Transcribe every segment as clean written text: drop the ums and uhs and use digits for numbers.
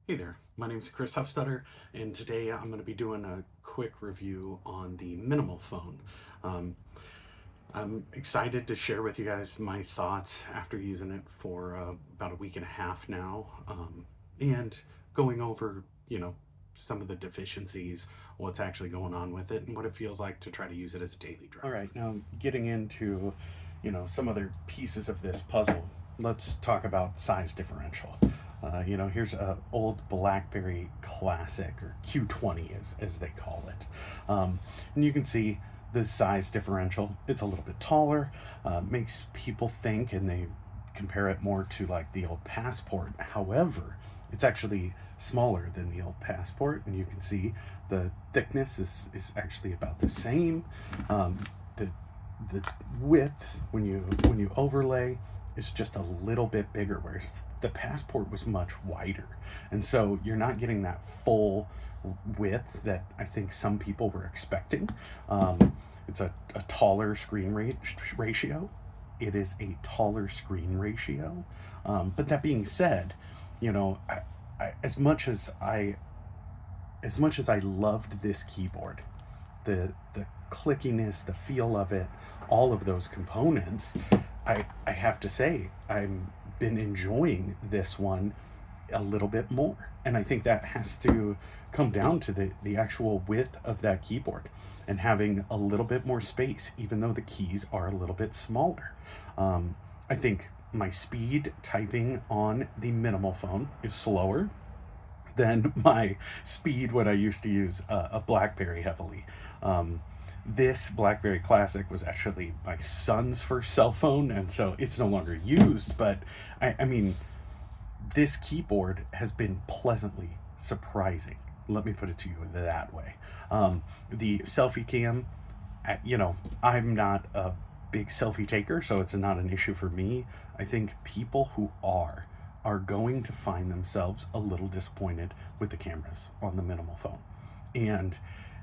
Hey there, my name is Chris Hufstetter, and today I'm going to be doing a quick review on the Minimal phone. Um, I'm excited to share with you guys my thoughts after using it for about a week and a half now, and going over, some of the deficiencies, what's actually going on with it, and what it feels like to try to use it as a daily driver. All right, now getting into, some other pieces of this puzzle, let's talk about size differential. Here's a old BlackBerry Classic, or Q20 as they call it. And you can see the size differential. It's a little bit taller, makes people think, and they compare it more to like the old Passport. However, it's actually smaller than the old Passport, and you can see the thickness is actually about the same. The the width, when you overlay, is just a little bit bigger, whereas the Passport was much wider, and so you're not getting that full width that I think some people were expecting. It's a taller screen ratio. It is a taller screen ratio. But that being said, as much as I loved this keyboard, the clickiness, the feel of it, all of those components, I have to say I've been enjoying this one a little bit more. And I think that has to come down to the actual width of that keyboard and having a little bit more space, even though the keys are a little bit smaller. I think my speed typing on the Minimal phone is slower than my speed when I used to use a BlackBerry heavily. This BlackBerry Classic was actually my son's first cell phone, and so it's no longer used. But I mean, this keyboard has been pleasantly surprising. Let me put it to you that way. The selfie cam, I'm not a big selfie taker, so it's not an issue for me. I think people who are going to find themselves a little disappointed with the cameras on the Minimal phone. And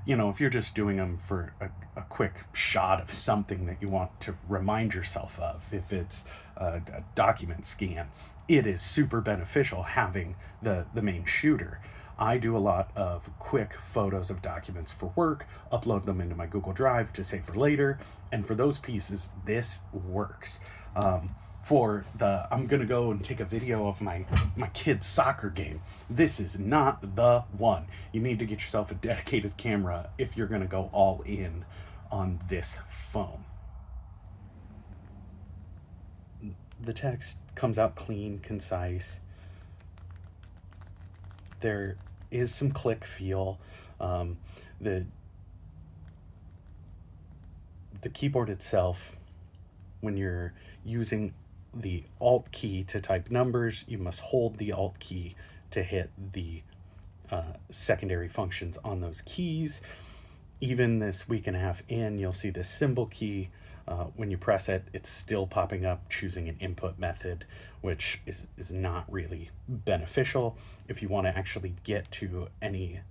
if you're just doing them for a quick shot of something that you want to remind yourself of, if it's a document scan, it is super beneficial having the main shooter. I do a lot of quick photos of documents for work, upload them into my Google Drive to save for later, and for those pieces, this works. I'm gonna go and take a video of my kid's soccer game, this is not the one. You need to get yourself a dedicated camera if you're gonna go all in on this phone. The text comes out clean, concise. There is some click feel. The keyboard itself, when you're using the Alt key to type numbers, you must hold the Alt key to hit the secondary functions on those keys. Even this week and a half in, you'll see this symbol key. When you press it, it's still popping up, choosing an input method, which is not really beneficial. If you want to actually get to any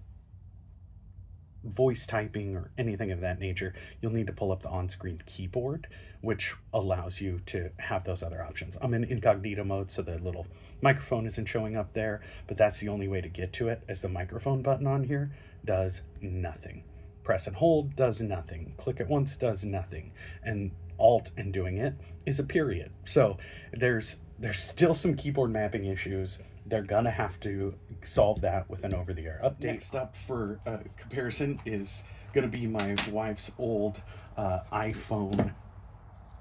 voice typing or anything of that nature, you'll need to pull up the on-screen keyboard, which allows you to have those other options. I'm in incognito mode, so the little microphone isn't showing up there, but that's the only way to get to it, as the microphone button on here does nothing. Press and hold does nothing. Click it once does nothing. And Alt and doing it is a period. So there's still some keyboard mapping issues. They're gonna have to solve that with an over-the-air update. Next up for comparison is gonna be my wife's old iPhone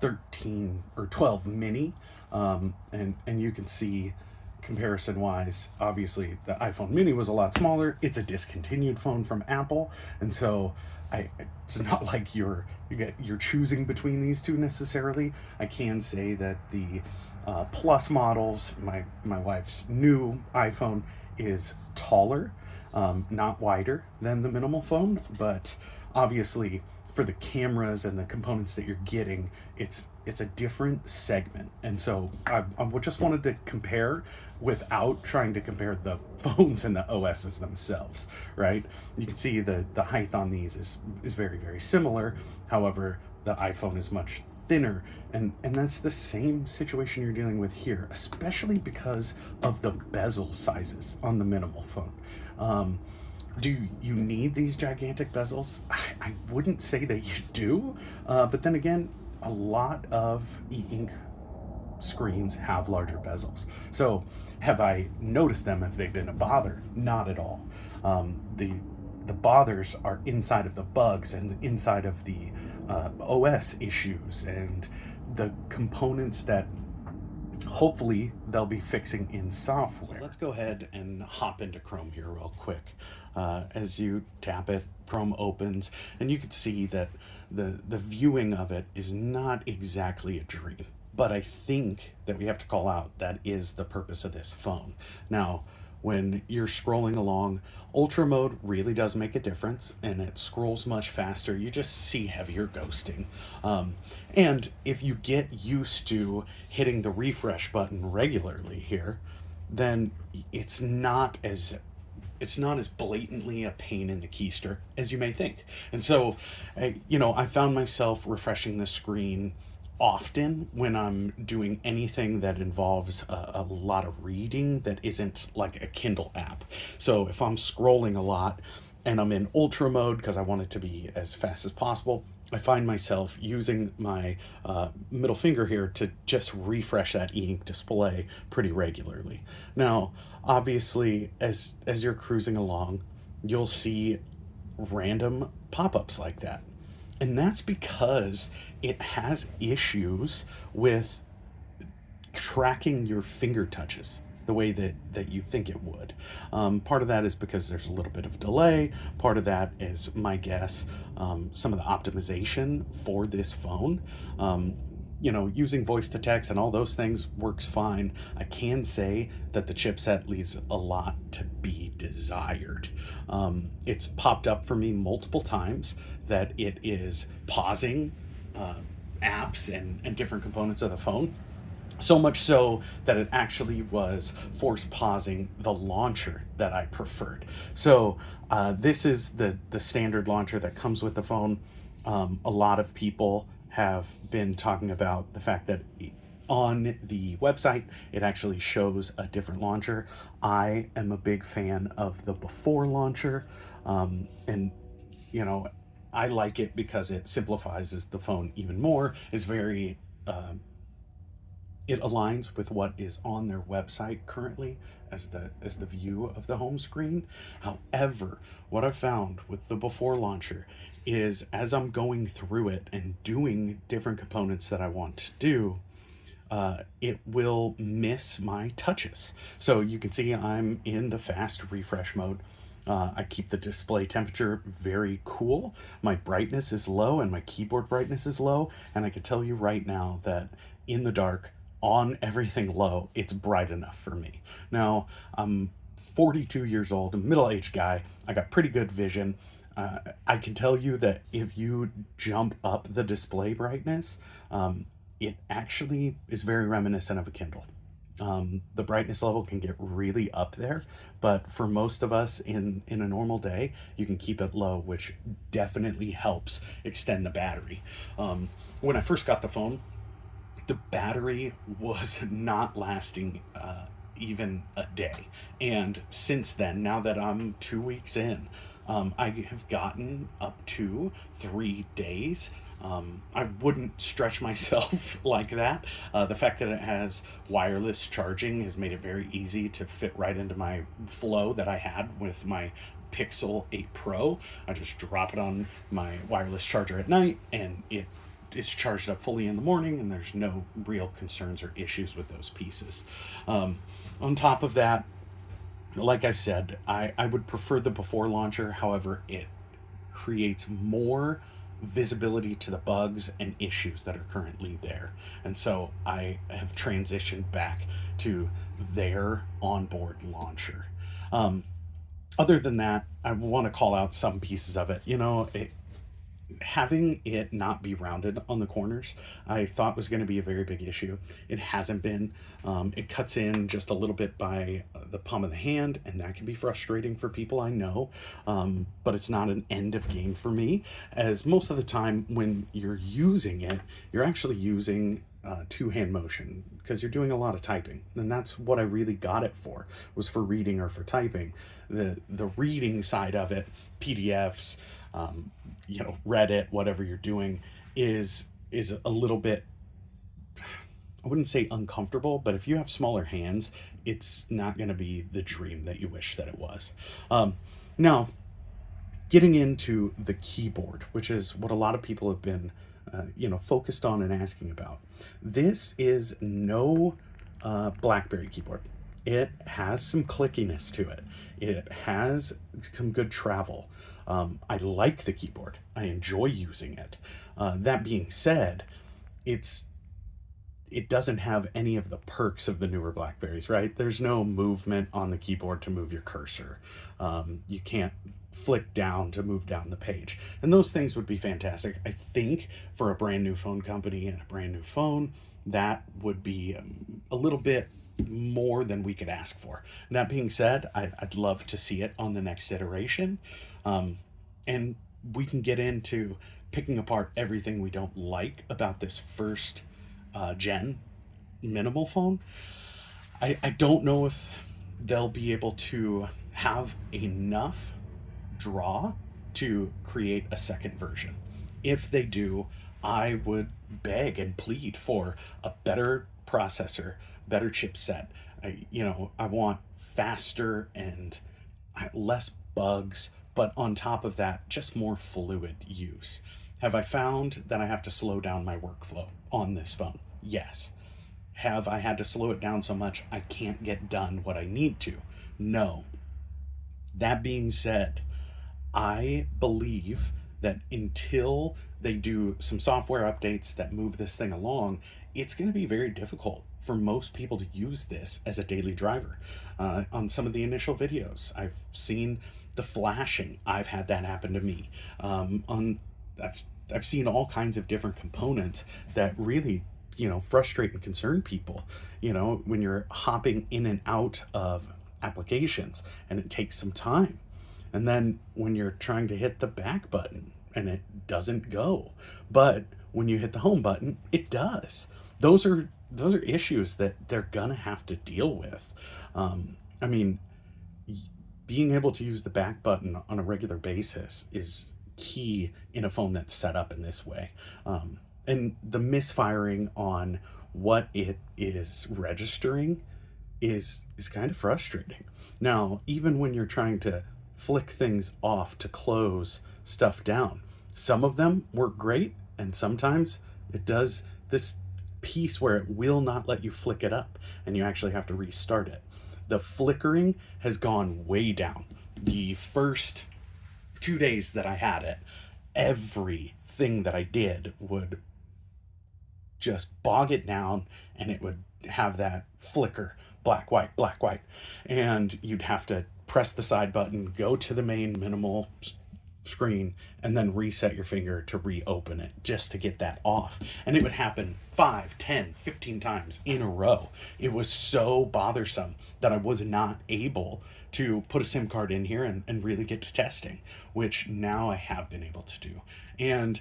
13 or 12 mini, and you can see comparison wise, obviously the iPhone mini was a lot smaller. It's a discontinued phone from Apple, and so it's not like you're choosing between these two necessarily. I can say that the Plus models, my wife's new iPhone, is taller, not wider than the Minimal phone, but obviously for the cameras and the components that you're getting, it's a different segment. And so I just wanted to compare without trying to compare the phones and the OSs themselves, right? You can see the height on these is very, very similar. However, the iPhone is much thinner, and that's the same situation you're dealing with here, especially because of the bezel sizes on the minimal phone. Do you need these gigantic bezels? I wouldn't say that you do, but then again, a lot of e-ink screens have larger bezels. So have I noticed them? Have they been a bother? Not at all. The bothers are inside of the bugs and inside of the OS issues and the components that hopefully they'll be fixing in software. So let's go ahead and hop into Chrome here real quick. As you tap it, Chrome opens, and you can see that the viewing of it is not exactly a dream. But I think that we have to call out that is the purpose of this phone. Now, when you're scrolling along, ultra mode really does make a difference, and it scrolls much faster. You just see heavier ghosting. And if you get used to hitting the refresh button regularly here, then it's not as blatantly a pain in the keister as you may think. And so, I found myself refreshing the screen often when I'm doing anything that involves a lot of reading that isn't like a Kindle app. So if I'm scrolling a lot and I'm in ultra mode because I want it to be as fast as possible, I find myself using my middle finger here to just refresh that e-ink display pretty regularly. Now, obviously, as you're cruising along, you'll see random pop-ups like that. And that's because it has issues with tracking your finger touches the way that you think it would. Part of that is because there's a little bit of delay. Part of that is, my guess, some of the optimization for this phone. Using voice to text and all those things works fine. I can say that the chipset leaves a lot to be desired. It's popped up for me multiple times that it is pausing apps and different components of the phone. So much so that it actually was force pausing the launcher that I preferred. So this is the standard launcher that comes with the phone. A lot of people have been talking about the fact that on the website it actually shows a different launcher. I am a big fan of the before launcher, and I like it because it simplifies the phone even more. It's very it aligns with what is on their website currently as the view of the home screen. However, what I've found with the before launcher is, as I'm going through it and doing different components that I want to do, it will miss my touches. So you can see I'm in the fast refresh mode. I keep the display temperature very cool. My brightness is low and my keyboard brightness is low. And I can tell you right now that in the dark, on everything low, it's bright enough for me. Now, I'm 42 years old, a middle-aged guy. I got pretty good vision. I can tell you that if you jump up the display brightness, it actually is very reminiscent of a Kindle. The brightness level can get really up there, but for most of us in a normal day, you can keep it low, which definitely helps extend the battery. When I first got the phone, the battery was not lasting even a day. And since then, now that I'm 2 weeks in, I have gotten up to 3 days. I wouldn't stretch myself like that. The fact that it has wireless charging has made it very easy to fit right into my flow that I had with my Pixel 8 Pro. I just drop it on my wireless charger at night and it's charged up fully in the morning, and there's no real concerns or issues with those pieces. On top of that, like I said, I would prefer the before launcher. However, it creates more visibility to the bugs and issues that are currently there. And so I have transitioned back to their onboard launcher. Other than that, I want to call out some pieces of it. having it not be rounded on the corners, I thought was going to be a very big issue. It hasn't been. It cuts in just a little bit by the palm of the hand, and that can be frustrating for people, I know. But it's not an end of game for me, as most of the time when you're using it, you're actually using two-hand motion because you're doing a lot of typing, and that's what I really got it for, was for reading or for typing. The reading side of it, PDFs, Reddit, whatever you're doing, is a little bit, I wouldn't say uncomfortable, but if you have smaller hands, it's not going to be the dream that you wish that it was. Now, getting into the keyboard, which is what a lot of people have been, focused on and asking about. This is no BlackBerry keyboard. It has some clickiness to it. It has some good travel. I like the keyboard. I enjoy using it. That being said, it doesn't have any of the perks of the newer Blackberries, right? There's no movement on the keyboard to move your cursor. You can't flick down to move down the page. And those things would be fantastic. I think for a brand new phone company and a brand new phone, that would be a little bit more than we could ask for. And that being said, I'd love to see it on the next iteration. And we can get into picking apart everything we don't like about this first gen minimal phone. I don't know if they'll be able to have enough draw to create a second version. If they do, I would beg and plead for a better processor, better chipset. I want faster and less bugs, but on top of that, just more fluid use. Have I found that I have to slow down my workflow on this phone? Yes. Have I had to slow it down so much I can't get done what I need to? No. That being said, I believe that until they do some software updates that move this thing along, it's going to be very difficult for most people to use this as a daily driver. On some of the initial videos, I've seen the flashing. I've had that happen to me. I've seen all kinds of different components that really, frustrate and concern people. When you're hopping in and out of applications and it takes some time. And then when you're trying to hit the back button and it doesn't go, but when you hit the home button, it does. Those are issues that they're gonna have to deal with. I mean, being able to use the back button on a regular basis is key in a phone that's set up in this way. And the misfiring on what it is registering is kind of frustrating. Now, even when you're trying to flick things off to close stuff down, some of them work great, and sometimes it does this piece where it will not let you flick it up and you actually have to restart it. The flickering has gone way down. The first 2 days that I had it, everything that I did would just bog it down, and it would have that flicker, black, white, and you'd have to press the side button, go to the main minimal screen, and then reset your finger to reopen it just to get that off. And it would happen 5, 10, 15 times in a row. It was so bothersome that I was not able to put a SIM card in here and really get to testing, which now I have been able to do. And,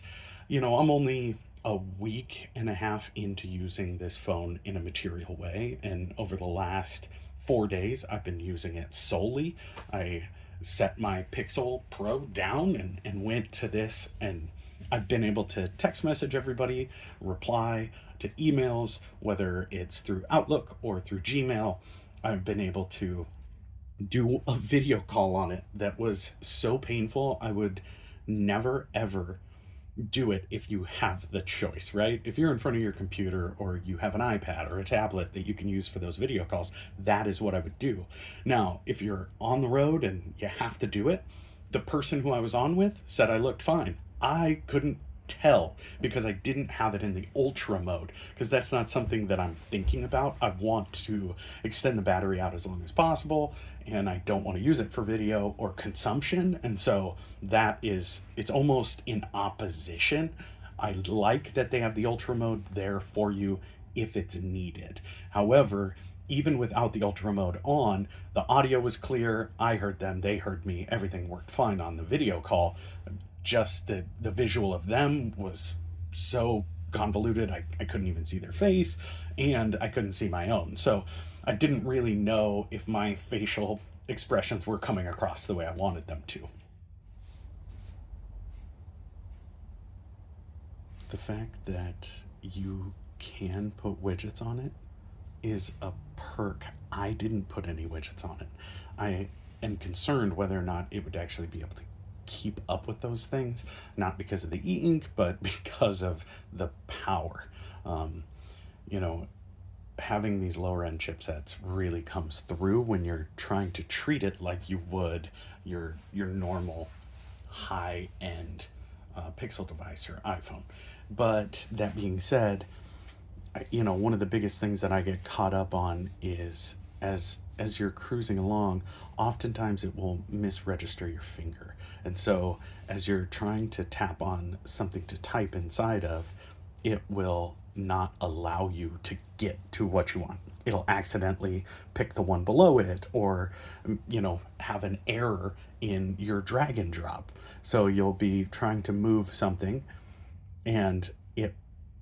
I'm only a week and a half into using this phone in a material way. And over the last 4 days, I've been using it solely. I set my Pixel Pro down and went to this, and I've been able to text message everybody, reply to emails, whether it's through Outlook or through Gmail. I've been able to do a video call on it that was so painful. I would never ever do it if you have the choice, right? If you're in front of your computer or you have an iPad or a tablet that you can use for those video calls, that is what I would do. Now, if you're on the road and you have to do it, the person who I was on with said I looked fine. I couldn't tell because I didn't have it in the ultra mode, because that's not something that I'm thinking about. I want to extend the battery out as long as possible and I don't want to use it for video or consumption. And so it's almost in opposition. I like that they have the ultra mode there for you if it's needed. However, even without the ultra mode on, the audio was clear. I heard them, they heard me. Everything worked fine on the video call. Just the visual of them was so convoluted. I couldn't even see their face, and I couldn't see my own. So I didn't really know if my facial expressions were coming across the way I wanted them to. The fact that you can put widgets on it is a perk. I didn't put any widgets on it. I am concerned whether or not it would actually be able to keep up with those things, not because of the e-ink, but because of the power. You know, having these lower end chipsets really comes through when you're trying to treat it like you would your normal high end Pixel device or iPhone. But that being said, you know, one of the biggest things that I get caught up on is as you're cruising along, oftentimes it will misregister your finger. And so as you're trying to tap on something to type inside of, it will not allow you to get to what you want. It'll accidentally pick the one below it, or, you know, have an error in your drag and drop. So you'll be trying to move something and it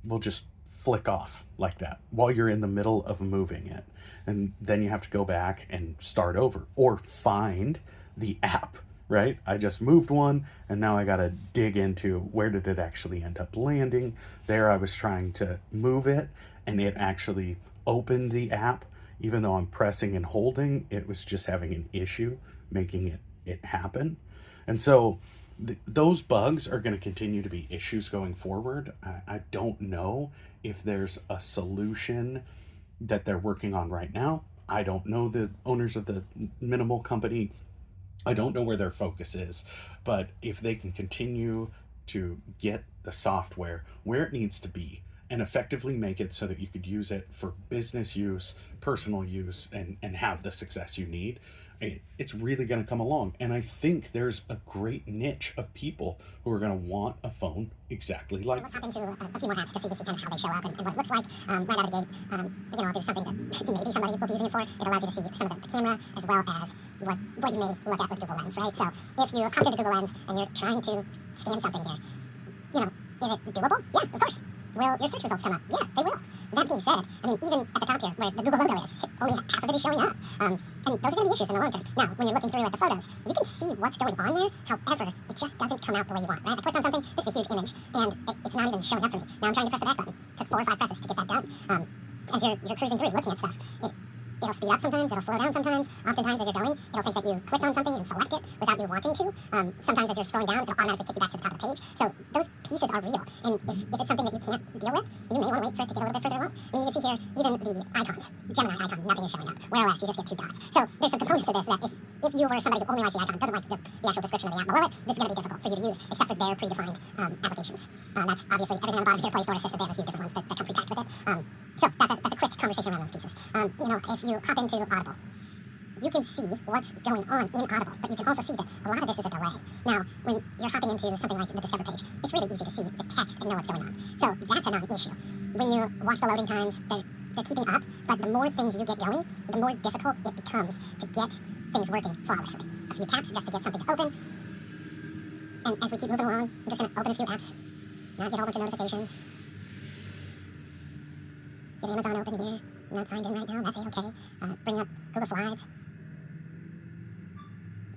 will just flick off like that while you're in the middle of moving it. And then you have to go back and start over or find the app, right? I just moved one and now I got to dig into where did it actually end up landing. There I was trying to move it and it actually opened the app. Even though I'm pressing and holding, it was just having an issue making it happen. And so those bugs are going to continue to be issues going forward. I don't know if there's a solution that they're working on right now. I don't know the owners of the Minimal company. I don't know where their focus is, but if they can continue to get the software where it needs to be and effectively make it so that you could use it for business use, personal use, and have the success you need, it's really going to come along. And I think there's a great niche of people who are going to want a phone exactly like that. Let's hop into a few more apps just so you can see kind of how they show up and what it looks like right out of the gate. Again, I'll do something that maybe somebody will be using it for. It allows you to see some of the camera as well as what you may look at with Google Lens, right? So if you hop into Google Lens and you're trying to scan something here, you know, is it doable? Yeah, of course. Will your search results come up? Yeah, they will. That being said, I mean, even at the top here, where the Google logo is, only half of it is showing up. And those are going to be issues in the long term. Now, when you're looking through at the photos, you can see what's going on there. However, it just doesn't come out the way you want, right? I clicked on something, this is a huge image, and it's not even showing up for me. Now I'm trying to press the back button. It took 4 or 5 presses to get that done. As you're cruising through, looking at stuff, it'll speed up sometimes, it'll slow down sometimes. Oftentimes as you're going, it'll think that you clicked on something and select it without you wanting to. Sometimes as you're scrolling down, it'll automatically kick you back to the top of the page. So those pieces are real. And if it's something that you can't deal with, you may want to wait for it to get a little bit further along. I mean, you can see here, even the icons, Gemini icon, nothing is showing up. Wear OS, you just get 2 dots. So there's some components to this that if you were somebody who only likes the icon, doesn't like the actual description of the app below it, this is going to be difficult for you to use, except for their predefined applications. That's obviously everything on the bottom here, Play Store Assistant, they have a few different ones that come pre-packed with it. So that's a quick conversation around those pieces. You know, if you hop into Audible, you can see what's going on in Audible, but you can also see that a lot of this is a delay. Now, when you're hopping into something like the Discover page, it's really easy to see the text and know what's going on. So that's a non-issue. When you watch the loading times, they're keeping up, but the more things you get going, the more difficult it becomes to get things working flawlessly. A few taps just to get something to open. And as we keep moving along, I'm just going to open a few apps, not get a whole bunch of notifications. Get Amazon open here. I'm not signed in right now, that's okay. Bring up Google Slides.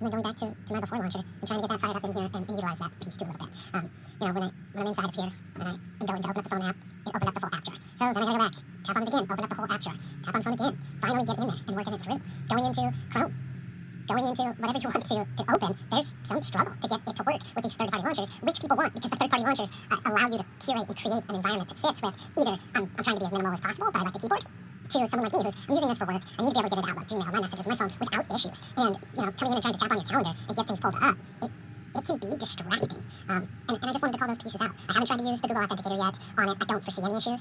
And then going back to my before launcher and trying to get that fired up in here and utilize that piece too a little bit. You know, when I'm inside of here and I'm going to open up the phone app, it opened up the full app drawer. So then I gotta go back, tap on it again, open up the whole app drawer, tap on the phone again, finally get in there and working it through. Going into Chrome, going into whatever you want to open, there's some struggle to get it to work with these third-party launchers, which people want because the third-party launchers allow you to curate and create an environment that fits with either I'm trying to be as minimal as possible, but I like the keyboard, to someone like me who's, I'm using this for work, I need to be able to get it out like Gmail, my messages, my phone, without issues. And, you know, coming in and trying to tap on your calendar and get things pulled up, it can be distracting. And I just wanted to call those pieces out. I haven't tried to use the Google Authenticator yet on it. I don't foresee any issues.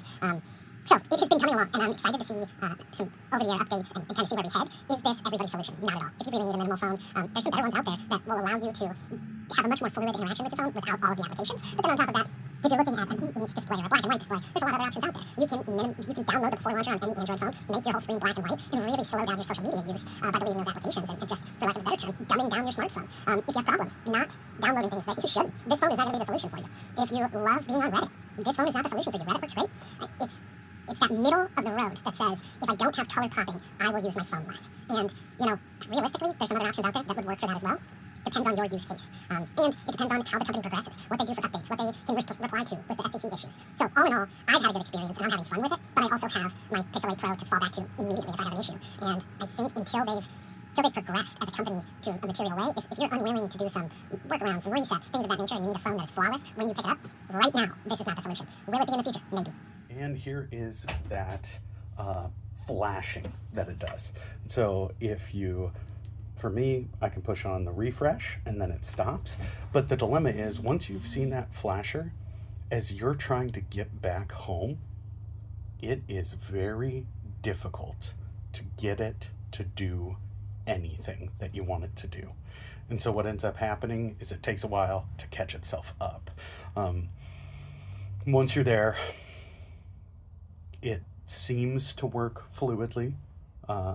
So it has been coming along, and I'm excited to see some over-the-air updates and kind of see where we head. Is this everybody's solution? Not at all. If you really need a minimal phone, there's some better ones out there that will allow you to have a much more fluid interaction with your phone without all of the applications. But then on top of that, if you're looking at an e-ink display or a black and white display, there's a lot of other options out there. You can download the Before launcher on any Android phone, make your whole screen black and white, and really slow down your social media use by deleting those applications and just, for lack of a better term, dumbing down your smartphone. If you have problems not downloading things that you should, this phone is not going to be the solution for you. If you love being on Reddit, this phone is not the solution for you. Reddit works great. It's that middle of the road that says, if I don't have color popping, I will use my phone less. And, realistically, there's some other options out there that would work for that as well. Depends on your use case. And it depends on how the company progresses, what they do for updates, what they can reply to with the FCC issues. So all in all, I've had a good experience and I'm having fun with it, but I also have my Pixel 8 Pro to fall back to immediately if I have an issue. And I think until they've progressed as a company to a material way, if you're unwilling to do some workarounds, some resets, things of that nature, and you need a phone that is flawless when you pick it up, right now, this is not the solution. Will it be in the future? Maybe. And here is that flashing that it does. So for me, I can push on the refresh and then it stops. But the dilemma is, once you've seen that flasher, as you're trying to get back home, it is very difficult to get it to do anything that you want it to do. And so what ends up happening is it takes a while to catch itself up. Once you're there, it seems to work fluidly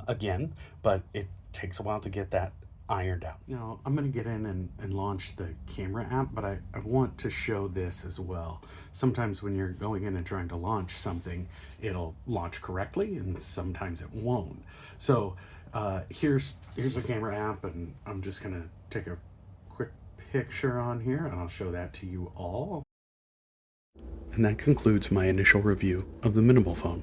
again, but it takes a while to get that ironed out. Now, I'm going to get in and launch the camera app, but I want to show this as well. Sometimes when you're going in and trying to launch something, it'll launch correctly, and sometimes it won't. So here's the camera app, and I'm just going to take a quick picture on here, and I'll show that to you all. And that concludes my initial review of the Minimal phone.